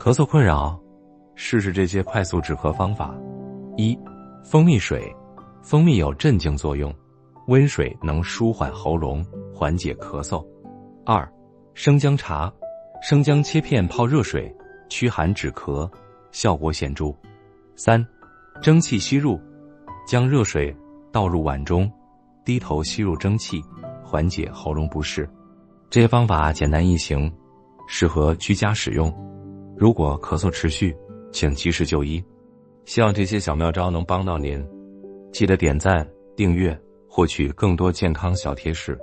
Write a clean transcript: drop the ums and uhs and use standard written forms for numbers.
咳嗽困扰，试试这些快速止咳方法。1. 蜂蜜水。蜂蜜有镇静作用，温水能舒缓喉咙，缓解咳嗽。2. 生姜茶。生姜切片泡热水，驱寒止咳，效果显著。3. 蒸汽吸入。将热水倒入碗中，低头吸入蒸汽，缓解喉咙不适。这些方法简单易行，适合居家使用。如果咳嗽持续，请及时就医。希望这些小妙招能帮到您，记得点赞、订阅，获取更多健康小贴士。